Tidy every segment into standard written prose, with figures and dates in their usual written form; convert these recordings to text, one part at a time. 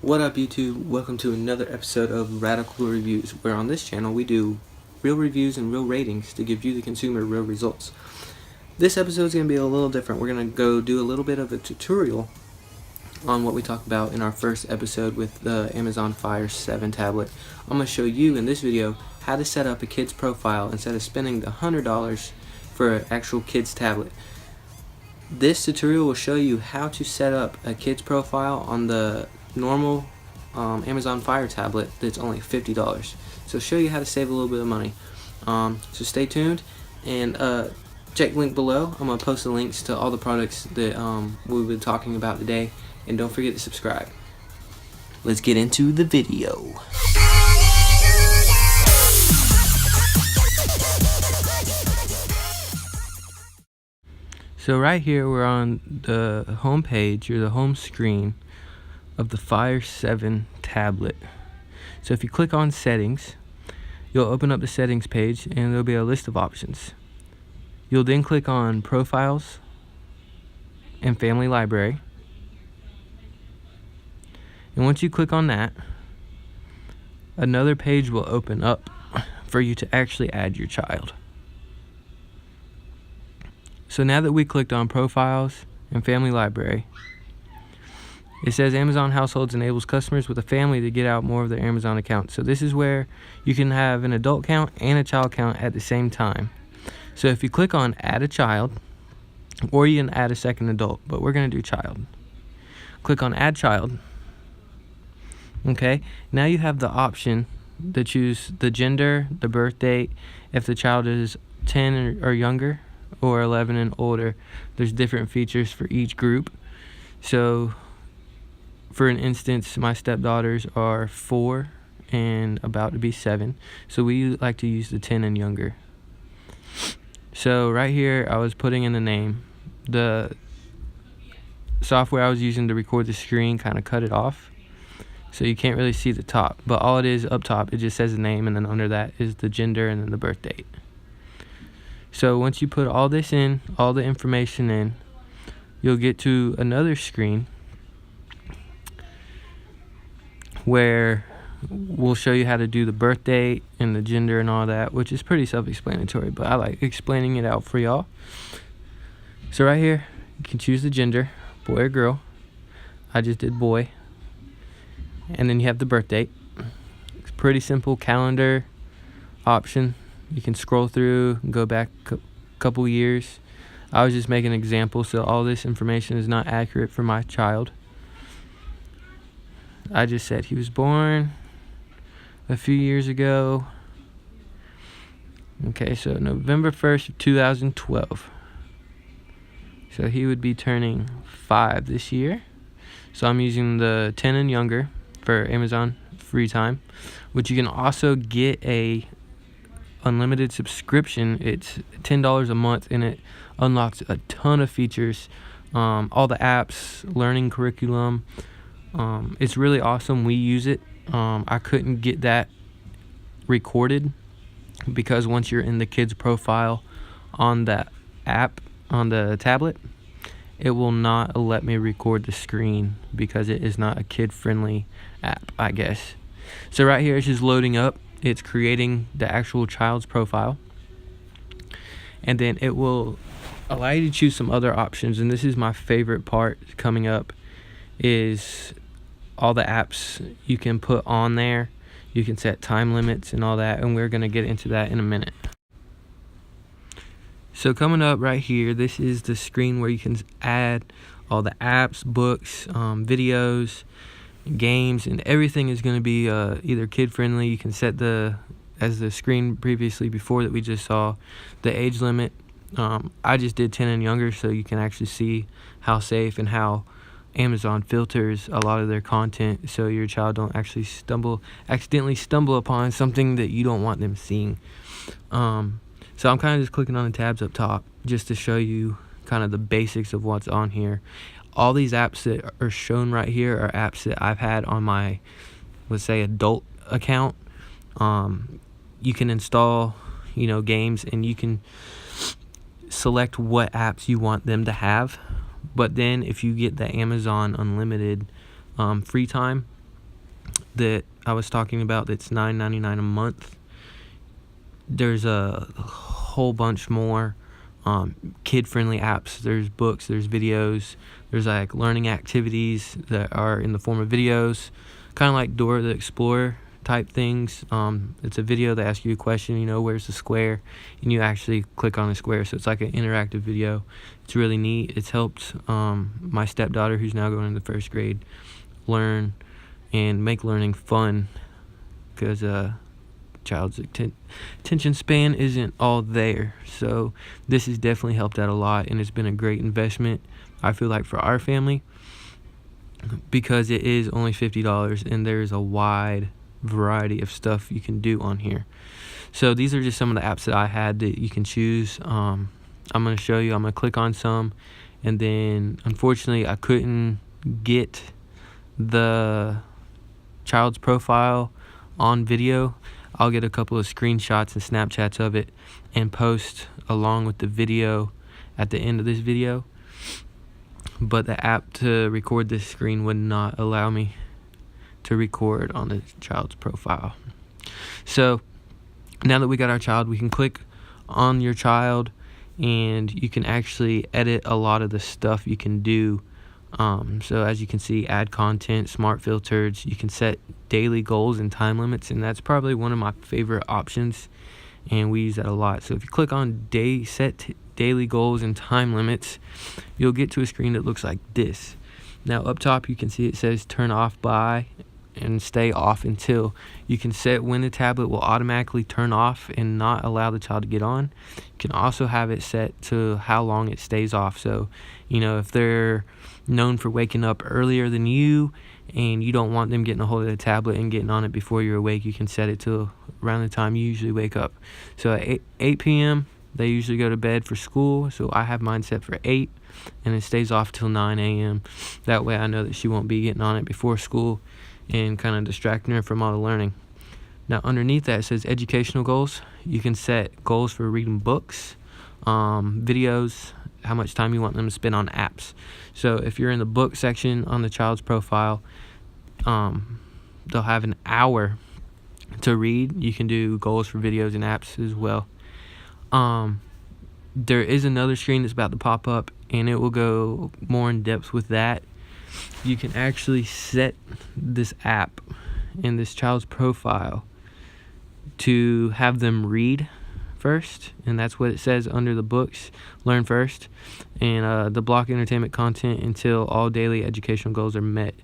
What up, YouTube? Welcome to another episode of Radikal Reviews, where on this channel we do real reviews and real ratings to give you, the consumer, real results. This episode is going to be a little different. We're going to go do a little bit of a tutorial on what we talked about in our first episode with the Amazon Fire 7 tablet. I'm going to show you in this video how to set up a kid's profile instead of spending the $100 for an actual kid's tablet. This tutorial will show you how to set up a kid's profile on the normal Amazon Fire tablet that's only $50. So show you how to save a little bit of money. So stay tuned and check the link below. I'm going to post the links to all the products that we've been talking about today, and don't forget to subscribe. Let's get into the video. So right here we're on the home page, or the home screen of the Fire 7 tablet. So if you click on settings, you'll open up the settings page and there'll be a list of options. You'll then click on profiles and family library, and once you click on that, another page will open up for you to actually add your child. So now that we clicked on profiles and family library, it says Amazon Households enables customers with a family to get out more of their Amazon account. So this is where you can have an adult count and a child count at the same time. So if you click on add a child, or you can add a second adult, but we're going to do child. Click on add child. Okay, now you have the option to choose the gender, the birth date, if the child is 10 or younger, or 11 and older. There's different features for each group. So for an instance, my stepdaughters are 4 and about to be 7, so we like to use the 10 and younger. So right here I was putting in the name. The software I was using to record the screen kind of cut it off, so you can't really see the top, but all it is up top, it just says the name, and then under that is the gender and then the birth date. So once you put all this in, all the information in, you'll get to another screen where we'll show you how to do the birth date and the gender and all that, which is pretty self-explanatory, but I like explaining it out for y'all. So right here, you can choose the gender, boy or girl. I just did boy. And then you have the birth date. It's pretty simple calendar option. You can scroll through and go back a couple years. I was just making an example, so all this information is not accurate for my child. I just said he was born a few years ago. Okay, so November 1st of 2012. So he would be turning 5 this year. So I'm using the 10 and younger for Amazon free time, which you can also get a unlimited subscription. It's $10 a month, and it unlocks a ton of features, all the apps, learning curriculum. It's really awesome. We use it. I couldn't get that recorded because once you're in the kid's profile on that app on the tablet, it will not let me record the screen because it is not a kid-friendly app, I guess. So right here it's just loading up. It's creating the actual child's profile, and then it will allow you to choose some other options. And this is my favorite part coming up, is all the apps you can put on there. You can set time limits and all that, and we're going to get into that in a minute. So coming up right here, this is the screen where you can add all the apps, books, videos, games, and everything is going to be either kid friendly. You can set as the screen previously before that we just saw, the age limit. I just did 10 and younger, so you can actually see how safe and how Amazon filters a lot of their content, so your child don't actually accidentally stumble upon something that you don't want them seeing. So I'm kind of just clicking on the tabs up top just to show you kind of the basics of what's on here. All these apps that are shown right here are apps that I've had on my, let's say, adult account. You can install, games, and you can select what apps you want them to have. But then if you get the Amazon Unlimited free time, that I was talking about that's $9.99 a month. There's a whole bunch more kid-friendly apps. There's books, there's videos, there's like learning activities that are in the form of videos, kind of like Dora the Explorer type things. It's a video that asks you a question, where's the square, and you actually click on the square, so it's like an interactive video. It's really neat. It's helped my stepdaughter, who's now going into first grade, learn and make learning fun, because child's attention span isn't all there. So this has definitely helped out a lot, and it's been a great investment, I feel like, for our family, because it is only $50 and there's a wide variety of stuff you can do on here. So these are just some of the apps that I had that you can choose. I'm going to show you. I'm going to click on some, and then unfortunately I couldn't get the child's profile on video. I'll get a couple of screenshots and Snapchats of it and post along with the video at the end of this video. But the app to record this screen would not allow me to record on the child's profile. So now that we got our child, we can click on your child and you can actually edit a lot of the stuff you can do. So as you can see, add content, smart filters, you can set daily goals and time limits, and that's probably one of my favorite options, and we use that a lot. So if you click on set daily goals and time limits, you'll get to a screen that looks like this. Now up top you can see it says turn off by and stay off until. You can set when the tablet will automatically turn off and not allow the child to get on. You can also have it set to how long it stays off. So if they're known for waking up earlier than you and you don't want them getting a hold of the tablet and getting on it before you're awake, you can set it to around the time you usually wake up. So at 8 p.m. they usually go to bed for school, so I have mine set for 8, and it stays off till 9 a.m. That way I know that she won't be getting on it before school and kind of distracting her from all the learning. Now underneath that it says educational goals. You can set goals for reading books, videos, how much time you want them to spend on apps. So if you're in the book section on the child's profile, they'll have an hour to read. You can do goals for videos and apps as well. There is another screen that's about to pop up, and it will go more in depth with that. You can actually set this app in this child's profile to have them read first, and that's what it says under the books. Learn first, and the block entertainment content until all daily educational goals are met.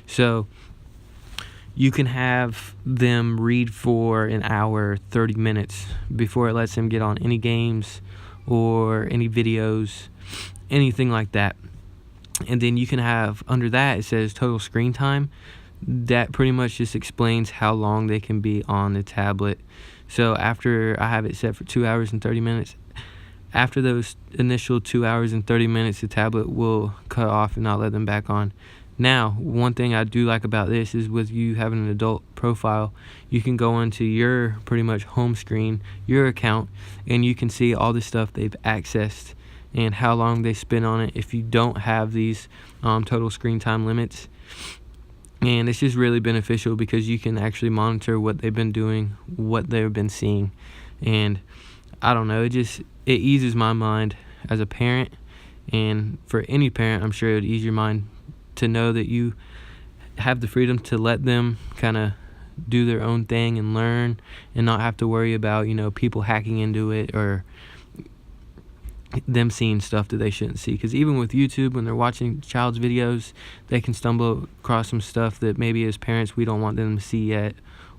So you can have them read for an hour, 30 minutes before it lets them get on any games or any videos, anything like that. And then you can have under that it says total screen time. That pretty much just explains how long they can be on the tablet. So after I have it set for 2 hours and 30 minutes, after those initial 2 hours and 30 minutes, the tablet will cut off and not let them back on. Now, one thing I do like about this is with you having an adult profile, you can go into your pretty much home screen, your account, and you can see all the stuff they've accessed and how long they spend on it if you don't have these total screen time limits. And it's just really beneficial because you can actually monitor what they've been doing, what they've been seeing. And I don't know, it eases my mind as a parent, and for any parent I'm sure it would ease your mind to know that you have the freedom to let them kind of do their own thing and learn, and not have to worry about people hacking into it or them seeing stuff that they shouldn't see. Because even with YouTube, when they're watching child's videos, they can stumble across some stuff that maybe as parents we don't want them to see yet,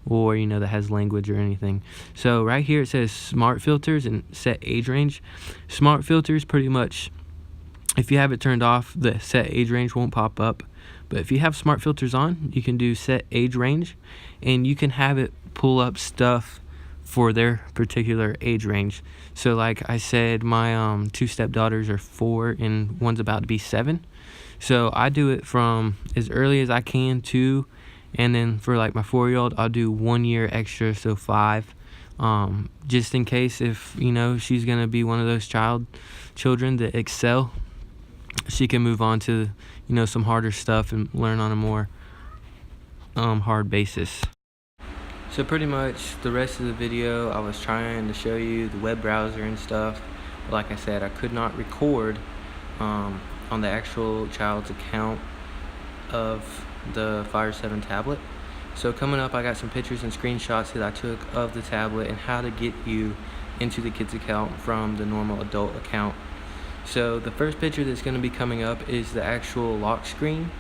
or that has language or anything. So right here it says smart filters and set age range. Smart filters, pretty much if you have it turned off, the set age range won't pop up. But if you have smart filters on, you can do set age range, and you can have it pull up stuff for their particular age range. So like I said, my 2 stepdaughters are 4 and one's about to be 7. So I do it from as early as I can to, and then for like my 4-year-old, I'll do 1 year extra, so 5. Just in case if she's gonna be one of those children that excel, she can move on to some harder stuff and learn on a more hard basis. So pretty much the rest of the video I was trying to show you the web browser and stuff, but like I said, I could not record on the actual child's account of the Fire 7 tablet. So coming up, I got some pictures and screenshots that I took of the tablet and how to get you into the kid's account from the normal adult account. So the first picture that's going to be coming up is the actual lock screen,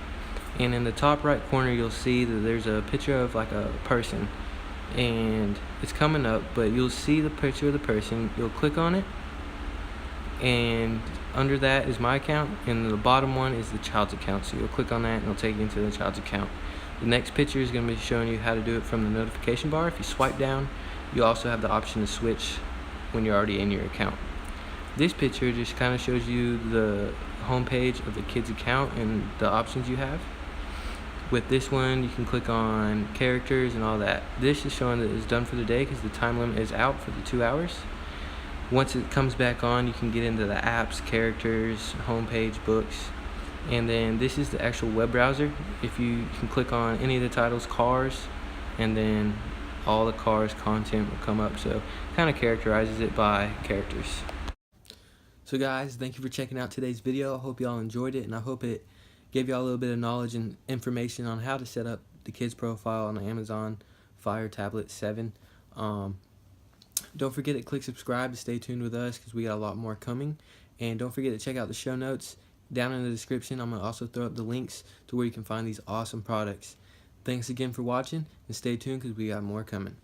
and in the top right corner you'll see that there's a picture of like a person, and it's coming up, but you'll see the picture of the person. You'll click on it, and under that is my account, and the bottom one is the child's account. So you'll click on that and it'll take you into the child's account. The next picture is going to be showing you how to do it from the notification bar. If you swipe down, you also have the option to switch when you're already in your account. This picture just kind of shows you the home page of the kid's account and the options you have. With this one, you can click on characters and all that. This is showing that it's done for the day because the time limit is out for the 2 hours. Once it comes back on, you can get into the apps, characters, homepage, books, and then this is the actual web browser. If you can click on any of the titles, cars, and then all the cars content will come up. So it kind of characterizes it by characters. So guys, thank you for checking out today's video. I hope y'all enjoyed it, and I hope it gave y'all a little bit of knowledge and information on how to set up the kids profile on the Amazon Fire Tablet 7. Don't forget to click subscribe to stay tuned with us because we got a lot more coming. And don't forget to check out the show notes down in the description. I'm going to also throw up the links to where you can find these awesome products. Thanks again for watching, and stay tuned because we got more coming.